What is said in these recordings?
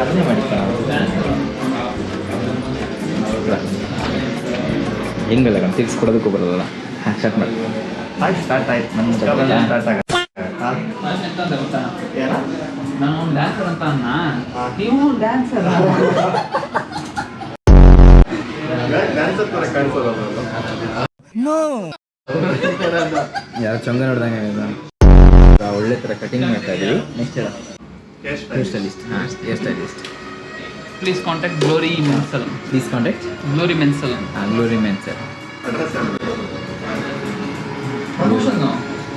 ಅದನ್ನೇ ಮಾಡಿಕ ಹೆಂಗಲ್ಲ ಕಣ ತಿಳಿಸ್ಕೊಡೋದಕ್ಕೂ ಬರೋದಲ್ಲ. ಹಾಂ ಸ್ಟಾರ್ಟ್ ಮಾಡಿ. ಆಯ್ತು ಸ್ಟಾರ್ಟ್ ಆಯ್ತು. ನಮ್ಮ ಸ್ಟಾರ್ಟ್ ಆಗುತ್ತೆ. ನಾನು ಡ್ಯಾನ್ಸರ್ ಅಂತ ಅನ್ನ, ನೀವು ಡ್ಯಾನ್ಸರ್ ಡ್ಯಾನ್ಸರ್ ಥರ ಕಾಣಿಸೋದಲ್ಲ. ಯಾರು ಚಂದ ನೋಡ್ದಂಗೆ ಒಳ್ಳೆ ಥರ ಕಟಿಂಗ್ ಮಾಡ್ತಾ ಇದ್ದೀವಿ. Next hair stylist. ಹಾಂ hair stylist. Please contact Glory ಮೆನ್ಸಲ್. ಪ್ಲೀಸ್ ಕಾಂಟ್ಯಾಕ್ಟ್ ಗ್ಲೋರಿ ಮೆನ್ಸಲ್. ಹಾಂ ಗ್ಲೋರಿ ಮೆನ್ಸಲ್.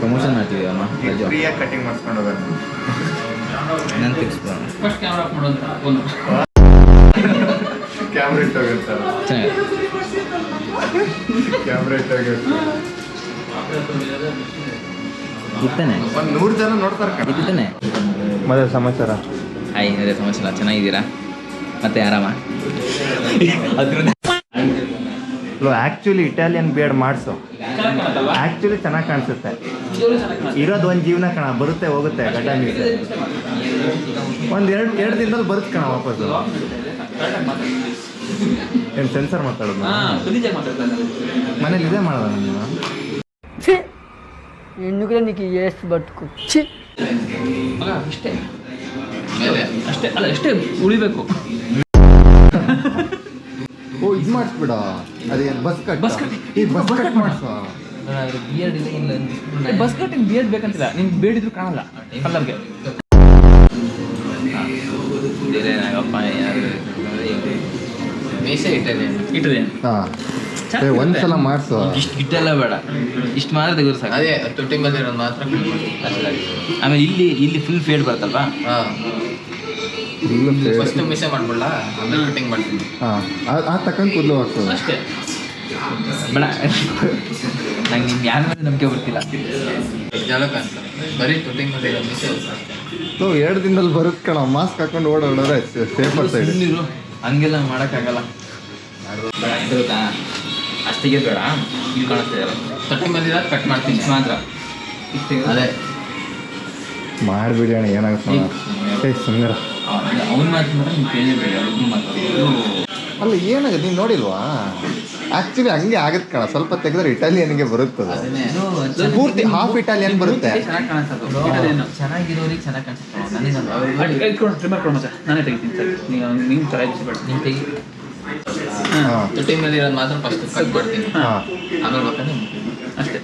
ಪ್ರಮೋಷನ್ ಮಾಡ್ತೀವಿ ಅಮ್ಮ. ಫ್ರೀಯಾಗಿ ಕಟಿಂಗ್ ಮಾಡಿಸ್ಕೊಂಡು ಹೋಗೋದು. ನಾನು ತಿಳಿಸ್ಬೋಣ. ಫಸ್ಟ್ ಕ್ಯಾಮ್ರಾ ಆಫ್ ಮಾಡೋದು ಒಂದು ಕ್ಯಾಮ್ರಾ ಇಟ್ಟೋಗುತ್ತೆ. ಚೆನ್ನಾಗಿದೆ. ಕ್ಯಾಮ್ರಾ ಇಟ್ಟೋಗುತ್ತೆ. ಇತ್ತಾನೆ ಒಂದು 100 ಜನ ನೋಡ್ತಾರೆ. ಇದ್ದಾನೆ. ಮತ್ತೆ ಸಮಾಚಾರ? ಹಾಯ್, ಅದೇ ಸಮಾಚಾರ. ಚೆನ್ನಾಗಿದ್ದೀರಾ? ಮತ್ತೆ ಆರಾಮ? ಆ್ಯಕ್ಚುಲಿ ಇಟಾಲಿಯನ್ ಬಿಯರ್ಡ್ ಮಾಡಿಸು. ಆ್ಯಕ್ಚುಲಿ ಚೆನ್ನಾಗಿ ಕಾಣಿಸುತ್ತೆ. ಇರೋದು ಒಂದು ಜೀವನ ಕಣ, ಬರುತ್ತೆ ಹೋಗುತ್ತೆ. ಗಡ್ಡ ಮೀಸೆ ಒಂದು ಎರಡು ದಿನದಲ್ಲಿ ಬರುತ್ತೆ ಕಣ ವಾಪಸ್ಸು. ಏನು ಸೆನ್ಸರ್ ಮಾತಾಡೋದು? ಮನೇಲಿ ಇದೇ ಮಾಡೋದ ನೀನು? ఎందుకు నీకు ఏసు బతుకు ಅಷ್ಟೇ ಅಷ್ಟೇ ಅಲ್ಲ, ಅಷ್ಟೇ ಉಳಿಬೇಕು. ಓ ಇದು ಮಾಡಿಸ್ಬಿಡ. ಅದೇನು ಬಸ್ ಕಟ್? ಬಸ್ ಕಟ್ ಮಾಡಿಸು. ಬಿಯರ್ಡ್ ಇಲ್ಲ ಇಲ್ಲ ಬಸ್ ಕಟ್ಟಿಂಗ್ ಬಿಯರ್ಡ್ ಬೇಕಂತಿಲ್ಲ, ನಿಮ್ಗೆ ಬೇಡಿದ್ರು ಕಾಣಲ್ಲ ಕಲ್ಲರ್ಗೆ. ನಾಗಪ್ಪ ಯಾರು ಮೀಸೆ ಇಟ್ಟದೆ. ಹಾಂ ಒಂದ್ಸಲ ಮಾಡಿಸು. ಇಷ್ಟು ಗಿಟ್ಟೆಲ್ಲ ಬೇಡ, ಇಷ್ಟು ಮಾತ್ರ ತೆಗೆದು ಸಾಕು. ಅದೇ ತುಟಿ ಮೇಲೆ ಇರೋದು ಮಾತ್ರ. ಆಮೇಲೆ ಇಲ್ಲಿ ಫುಲ್ ಫೇಡ್ ಬರ್ತಲ್ವಾ? ಫಸ್ಟ್ ಮಿಸೆ ಮಾಡ್ಬಿಡಲ್ಲ, ಆಮೇಲೆ ಕಟಿಂಗ್ ಮಾಡ್ತೀನಿ. ಹಾಂ ಆ ತಕ್ಕಂಗೆ ಕೂದಲು ಹಾಕ್ತದೆ ಅಷ್ಟೇ. ಬೇಡ, ನಂಗೆ ನಿಮ್ಗೆ ಯಾರ ಮೇಲೆ ನಂಬಿಕೆ ಬರ್ತಿಲ್ಲ. ಬರೀ ತುಟಿಂಗ್ ಮೇಲೆ ಮಿಸೆ. 2 ದಿನದಲ್ಲಿ ಬರುತ್ತೆ ಕಣ. ಮಾಸ್ಕ್ ಹಾಕೊಂಡು ಓಡಾಡೋದ್ರೆ ಸೇಫರ್ ಸೈಡ್. ಹಂಗೆಲ್ಲ ಮಾಡೋಕ್ಕಾಗಲ್ಲ. ಗೊತ್ತಾ? ಅಷ್ಟಿಗೆ ಬೇಡ, ಇಲ್ಲಿ ಕಾಣಿಸ್ತಾ ಇದ್ದಾರೆ. ತೊಟ್ಟಿ ಮೇಲೆ ಕಟ್ ಮಾಡ್ತೀನಿ ಮಾತ್ರ. ಇಷ್ಟೇ ಅದೇ ಮಾಡಿಬಿಡಿ ಅಣ್ಣ, ಏನಾಗುತ್ತೆ ಸುಮ್ಮನೆ. ಅವ್ನು ಮಾತು ಮಾತ್ರ ನೀವು ಕೇಳಿರ್ಬೇಡಿ, ಅವ್ರಿಗೂ ಮಾತು. ಅಲ್ಲ ಏನಾಗುತ್ತೆ ನೀನು ನೋಡಿಲ್ವಾ? ಆ್ಯಕ್ಚುಲಿ ಹಂಗೆ ಆಗುತ್ತೆ ಕಣ. ಸ್ವಲ್ಪ ತೆಗೆದ್ರೆ ಇಟಾಲಿಯನ್ಗೆ ಬರುತ್ತದೆ. ಪೂರ್ತಿ ಹಾಫ್ ಇಟಾಲಿಯನ್ ಬರುತ್ತೆ. ಚೆನ್ನಾಗಿ ಕಾಣಿಸೋದು ಚೆನ್ನಾಗಿರೋರಿಗೆ ಚೆನ್ನಾಗಿ ಕಾಣಿಸುತ್ತೆ. ನಾನೇ ತೆಗಿತೀನಿ ಸರ್. ನೀವು ತಯಾರಿಸಬೇಡ, ನೀವು ತೆಗಿ. ತುಟಿ ಮೇಲೆ ಇರೋದು ಮಾತ್ರ ಫಸ್ಟ್ ಕಟ್ ಮಾಡ್ತೀನಿ. ಆಮೇಲೆ ಬೇಕಾದ್ರೆ ಅಷ್ಟೇ.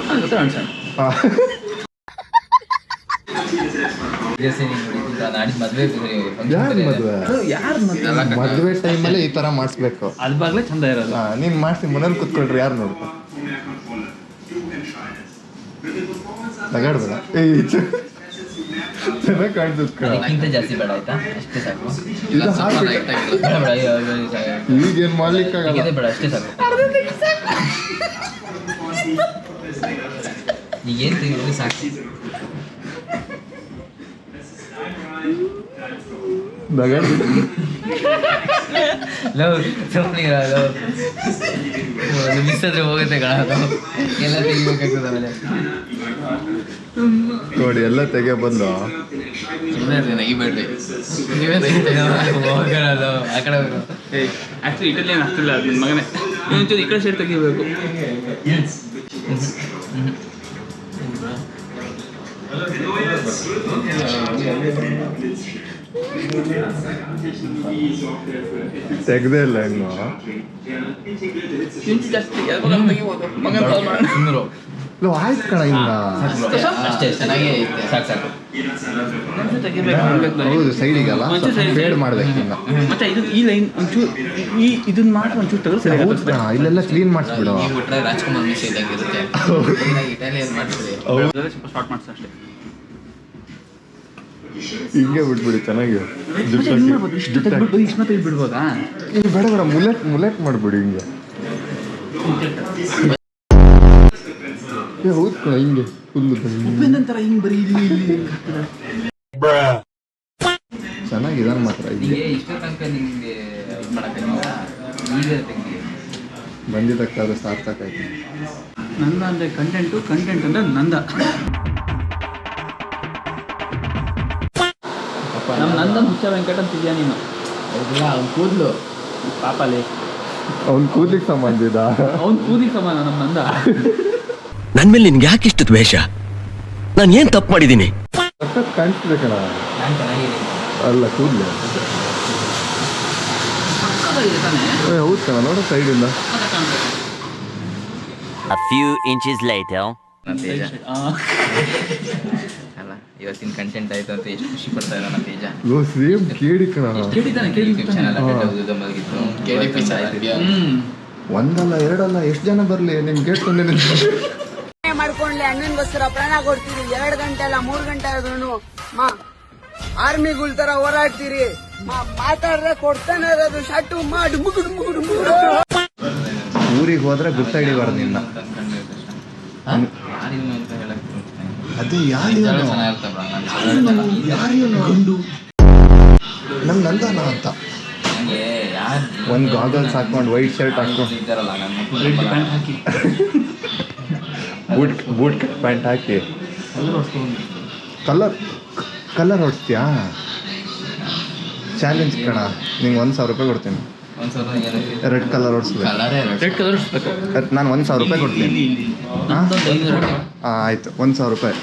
ಅದು ಗೊತ್ತಾ ಅನ್ಸೋಣ. ಮದುವೆ ಟೈಮಲ್ಲಿ ಈ ತರ ಮಾಡಿಸ್ಬೇಕು. ಅದು ಬಾಗ್ಲೇ ಚಂದ ಇರೋದು. ನೀನ್ ಮಾಡಿಸಿ ಮನೇಲಿ ಕುತ್ಕೊಳ್ರಿ, ಯಾರು ನೋಡ್ತಾರೆ? ತಗಾಡ್ಬೇಡ, ಚೆನ್ನಾಗಿ ಕಾಣಿಸುತ್ತೆ. ಅದಕ್ಕಿಂತ ಜಾಸ್ತಿ ಬೇಡ ಆಯ್ತಾ? ಅಷ್ಟೇ ಸಾಕು. ಈಗೇನು ಮಾಡ್ಲಿಕ್ಕಾಗಲ್ಲ. ಬೇಡ, ಅಷ್ಟೇ ಸಾಕು. ಈಗೇನು ತೆಗೆದ್ರೆ ಸಾಕು. ಮಿಸ್ ಆದ್ರೆ ಹೋಗುತ್ತೆ ಕಣ. ಎಲ್ಲ ತೆಗಿಬೇಕಾಗ್ತದೆ ಆಮೇಲೆ. ನೋಡಿ ಎಲ್ಲ ತೆಗೆ ಬಂದು ಸುಮ್ಮನೆ ಈ ಬೇಡ್ರಿ ನೀವೇ ಹೋಗೋದು ಆ ಕಡೆ. ಆ್ಯಕ್ಚುಲಿ ಇಟಲಿಯನ್ ಆಗ್ತಿಲ್ಲ ಅದು ನನ್ನ ಮಗನೇ. ಒಂಚೂರು ಈ ಕಡೆ ಸೈಡ್ ತೆಗಿಬೇಕು. ತೆಗ್ದೇ ಇಲ್ಲ ಇನ್ನು. ಆಯ್ತು ಕಣ ಇನ್ನ. ಅಷ್ಟೇ, ಚೆನ್ನಾಗೇ ಐತೆ. ಸಾಕು ಸಾಕು. ಹೌದು, ಸೈಡಿಗಲ್ಲ ಫೇಡ್ ಮಾಡ್ಬೇಕು ಇನ್ನ. ಮತ್ತೆ ಇದು ಈ ಲೈನ್ ಒಂಚೂರು ಇದನ್ನ ಮಾತ್ರ ಒಂಚೂರು ತೆಗೆದು ಸರಿ. ಹೌದು ಕಣ, ಇಲ್ಲೆಲ್ಲ ಕ್ಲೀನ್ ಮಾಡಿಸ್ಬಿಡು. ನೀವು ಬಿಟ್ರೆ ರಾಜ್ಕುಮಾರ್ ಮಿಸ್ ಇದ್ದಂಗಿರುತ್ತೆ. ಇಟಾಲಿಯನ್ ಮಾಡಿಸ್ಬಿಡಿ. ಸ್ವಲ್ಪ ಸ್ಟಾರ್ಟ್ ಮಾಡಿಸ್ ಅಷ್ಟೇ. ಹಿಂಗೆ ಬಿಟ್ಬಿಡಿ, ಚೆನ್ನಾಗಿ ಇಷ್ಟು ತೆಗೆದ್ಬಿಡ್ಬೋದಾ? ಬೇಡ ಬೇಡ, ಮುಲೆಟ್ ಮಾಡ್ಬಿಡಿ ಹಿಂಗೆ. ಹೌದು ಕಣ, ಹಿಂಗೆ ಫುಲ್ಲು ಉಪ್ಪಿನಂತರ ಹಿಂಗೆ ಬರೀ ಇಲ್ಲಿ ಚೆನ್ನಾಗಿದೆ ಮಾತ್ರ. ನಿಮಗೆ ಇಷ್ಟ ತನಕ ನಿಮಗೆ ಮಾಡೋಕ್ಕಾಗಿಲ್ಲ, ಈಗ ತೆಗಿ ಬಂದಿದ್ದಕ್ಕಾದ್ರೆ ಸಾರ್ಥಕಾಯ್ತು. ನಂದ ಅಂದರೆ ಕಂಟೆಂಟ್ ಅಂದರೆ ನಂದ. ನಮ್ಮ ನಂದನ್ ಹುಚ್ಚ ವೆಂಕಟ ಅಂತಿದ್ಯಾ ನೀನು ಅವ್ನು ಕೂದಲು ಪಾಪಲ್ಲಿ ಅವ್ನು ಕೂದಲಿಗೆ ಸಂಬಂಧ ಇದ ಅವ್ನು ಕೂದಿ ಸಮಾನ ನಮ್ಮ ನಂದ. ನನ್ ಮೇಲೆ ನಿನ್ಗೆ ಯಾಕೆ ಇಷ್ಟು ದ್ವೇಷ? ನಾನು ಏನ್ ತಪ್ಪು ಮಾಡಿದ್ದೀನಿ? ಕಾಣಿಸ್ತಿದೆ ಕಣ. ನಾನು ಚೆನ್ನಾಗಿದೆ. ಅಲ್ಲ ಕೂದಲು ಪಕ್ಕದಲ್ಲಿದೆ ತಾನೇ ಹೌದು ಕಣ, ನೋಡು ಸೈಡಿಂದ. ಅದ ಕಾಣ್ತದೆ. A few inches later. ತೇಜ ಆ, ಅಲ್ಲ ಇವತ್ತಿನ ಕಂಟೆಂಟ್ ಆಯ್ತು ಅಂತ ಎಷ್ಟು ಖುಷಿ ಪಡ್ತಾ ಇದ್ದಾನ ತೇಜ. ಸೇಮ್ ಕೇಳಿ ಕಣ. ಕೇಳಿದ್ದಾನೆ ಯೂಟ್ಯೂಬ್ ಚಾನಲ್ ಕೇಳಿದ್ದಾನೆ. ಮಲಗಿತ್ತು. ಒಂದಲ್ಲ ಎರಡಲ್ಲ ಎಷ್ಟು ಜನ ಬರ್ಲಿ ನಿಮ್ ಗೇಟ್ ತಂದೆ ಮಾಡ್ಕೊಂಡ್ಲಿ ಅಣ್ಣನ್ಗೋಸ್ಕರ ಪ್ರಾಣ ಕೊಡ್ತೀರಿ. 2 ಗಂಟೆ ಅಲ್ಲ 3 ಗಂಟೆ ಆದ್ರೂ ಆರ್ಮಿಗಳ ತರ ಹೋರಾಡ್ತೀರಿ. ಮಾತಾಡ್ರೆ ಕೊಡ್ತಾನೆ ಇರೋದು ಶಟು ಮಾಡಿ ಮುಗುಡು ಮುಗುಡು ಮುಗುಡು. ಊರಿಗೆ ಹೋದ್ರೆ ಗುರ್ತ ಹಿಡಿಬಾರ್ದು ನಿನ್ನ. ಯಾರಿಲ್ಲ ಅಂತ ಹೇಳಕ್ ಅದೇ ನಮ್ ನಂದನ ಅಂತ ನನಗೆ ಯಾರು ಒಂದ್ ಗಾಗಲ್ಸ್ ಹಾಕೊಂಡು ವೈಟ್ ಶರ್ಟ್ ಹಾಕೊಂಡು ಇದ್ದಾರಲ್ಲ ನನ್ನ ರೆಡ್ ಪ್ಯಾಂಟ್ ಹಾಕಿ ಬೂಟ್ ಕಟ್ ಪ್ಯಾಂಟ್ ಹಾಕಿ ಕಲರ್ ಹೊಡ್ಸ್ತೀಯಾ? ಚಾಲೆಂಜ್ ಕಣ, ನಿಂಗೆ 1,000 ರೂಪಾಯಿ ಕೊಡ್ತೀನಿ. ರೆಡ್ ಕಲರ್ ಹೊಡ್ಸ್ಬೇಕು. ರೆಡ್ ಕಲರ್ ಇರ್ಬೇಕು. ನಾನು 1,000 ರೂಪಾಯಿ ಕೊಡ್ತೀನಿ. ನಂದೊಂದು 500 ಆಯ್ತು, 1,000 ರೂಪಾಯಿ.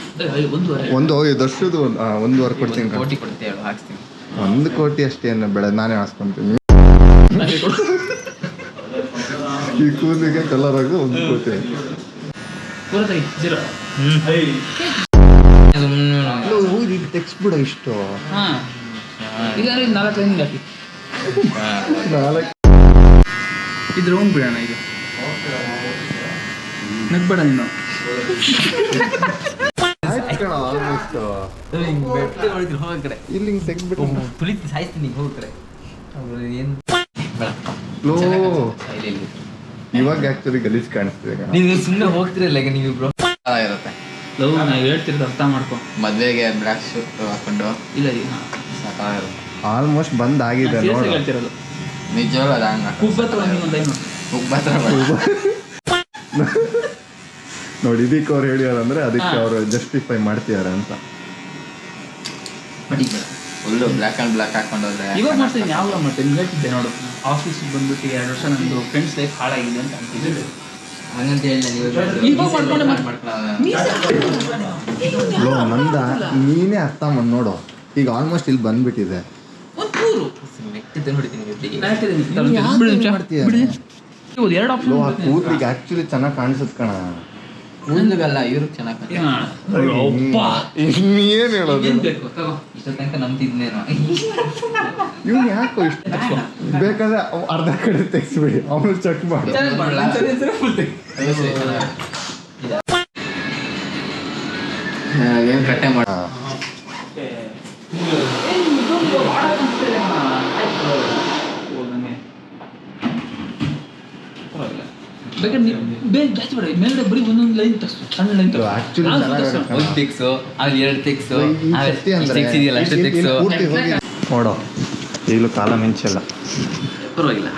1.5 ವರ್ಷದ್ದು 1,500 ಕೊಡ್ತೀನಿ ಕಣ. ಕೋಟಿ ಕೊಡ್ತೀಯ ಹಾಕ್ಸ್ತೀನಿ. 1 ಕೋಟಿ ಅಷ್ಟೇನು ಬೇಡ, ನಾನೇ ಹಾಸ್ಕೊಂತೀನಿ. ಈ ಕೂದಲಿಗೆ ಕಲರ್ ಆಗಿ 1 ಕೋಟಿ. ಪೂರ ತೆಗಿ ಜೀರೋ. ತೆಗ್ಸ್ಬಿಡ ಇಷ್ಟು. ಹಾಂ ಈಗ 4 ಲೈನಿಗೆ ಹಾಕಿ. 4 ಇದು ರೌಂಡ್ ಬಿಡೋಣ ಈಗ. ನಗ್ಬೇಡ ನೀನು. ಆಲ್ಮೋಸ್ಟ್ ಹೋಗೋ ಕಡೆ ಇಲ್ಲಿ ಹಿಂಗೆ ತೆಗ್ದ್ಬಿಟ್ಟು ತುಳಿತಿ ಸಾಯ್ತೀನಿ ಹೋಗೋ ಕಡೆ. ಏನು ಸ್ಲೋ. ಇವಾಗ ಆಕ್ಚುಲಿ ಗಲೀಜ್ ಕಾಣಿಸ್ತಿದೆ ಕಣ. ನೀವು ಸುಮ್ಮನೆ ಹೋಗ್ತಿರಲ್ಲ ಈಗ ನೀವಿಬ್ರು ಇರುತ್ತೆ. ಲವ್ ನಾವು ಹೇಳ್ತಿರೋದು ಅರ್ಥ ಮಾಡ್ಕೊ. ಮದ್ವೆಗೆ ಬ್ಲ್ಯಾಕ್ ಸೂಟ್ ಹಾಕೊಂಡು ಇಲ್ಲ ಈಗ ಸಾಕಾಗಿರುತ್ತೆ. ಆಲ್ಮೋಸ್ಟ್ ಬಂದ್ ಆಗಿದೆ ನೋಡು. ಹೇಳ್ತಿರೋದು ನಿಜವಾಗ್ಲೂ ಅದು ಹಂಗ ಕುಬ್ಬತ್ರ ಒಂದು ಲೈನ್ ನೋಡಿ, ಇದಕ್ಕೆ ಅವ್ರು ಹೇಳ್ಯಾರಂದ್ರೆ ಅದಕ್ಕೆ ಅವರು ಜಸ್ಟಿಫೈ ಮಾಡ್ತಿದಾರೆ ಅಂತ. ಫುಲ್ಲು ಬ್ಲ್ಯಾಕ್ ಆ್ಯಂಡ್ ಬ್ಲ್ಯಾಕ್ ಹಾಕೊಂಡೋದ್ರೆ ಇವಾಗ ಮಾಡ್ತೀನಿ. ಯಾವಾಗ ಮಾಡ್ತೀನಿ ಹೇಳ್ತಿದ್ದೆ ನೋಡು. ಆಫೀಸಿಗೆ ಬಂದ್ಬಿಟ್ಟು 2 ವರ್ಷ ನಂದು ಫ್ರೆಂಡ್ಸ್ ಲೈಫ್ ಹಾಳಾಗಿದೆ ಅಂತ ಅಂತಿದ್ದೆ. ಹಂಗಂತ ಹೇಳಿ ಇವಾಗ ಮಾಡ್ಕೊಂಡೆ ಲೋ ನಂದ, ನೀನೇ ಅರ್ಥ ಮಾಡಿ ನೋಡು. ಈಗ ಆಲ್ಮೋಸ್ಟ್ ಇಲ್ಲಿ ಬಂದ್ಬಿಟ್ಟಿದೆ. ನೆಟ್ಟಿದ್ದೆ ನೋಡಿದ್ದೀನಿ ಮಾಡ್ತೀಯ? 2 ಆಪ್ಷನ್. ಲೋ, ಆ ಕೂದಲಿಗೆ ಆಕ್ಚುಲಿ ಚೆನ್ನಾಗಿ ಕಾಣಿಸುತ್ತೆ ಕಣ. ಕೂದಲಿಗಲ್ಲ ಇವ್ರಿಗೆ ಚೆನ್ನಾಗಿ ಇನ್ನೇನ್ ಹೇಳೋದು? ಇಷ್ಟ ತನಕ ನಂಬ್ತಿದ್ನೇನೋ. ಇವ್ನು ಯಾಕೋ ಇಷ್ಟ? ಬೇಕಾದ್ರೆ ಅರ್ಧ ಕಡೆ ತೆಗ್ಸ್ಬಿಡಿ, ಆಮೇಲೆ ಚೆಕ್ ಮಾಡಿ. ಏನು ಕಟ್ಟೆ ಮಾಡ ಬೇಕಾದ್ರೆ ಬೇಗ ಜಾಸ್ತಿ ಬೇಡ. ಮೇಲ್ಗಡೆ ಬರೀ ಒಂದೊಂದು ಲೈನ್ ತರಿಸು, ಸಣ್ಣ ಲೈನ್ ತರಿಸು. ಆಕ್ಚುಲಿ ಒಂದು ತೆಗ್ಸು, ಆಮೇಲೆ 2 ತೆಗ್ಸು, ಇದೆಯಲ್ಲ ಅಷ್ಟೇ ತೆಗ್ಸು. ನೋಡೋ, ಈಗಲೂ ಕಾಲ ಮಿಂಚಲ್ಲ. ಪರವಾಗಿಲ್ಲ.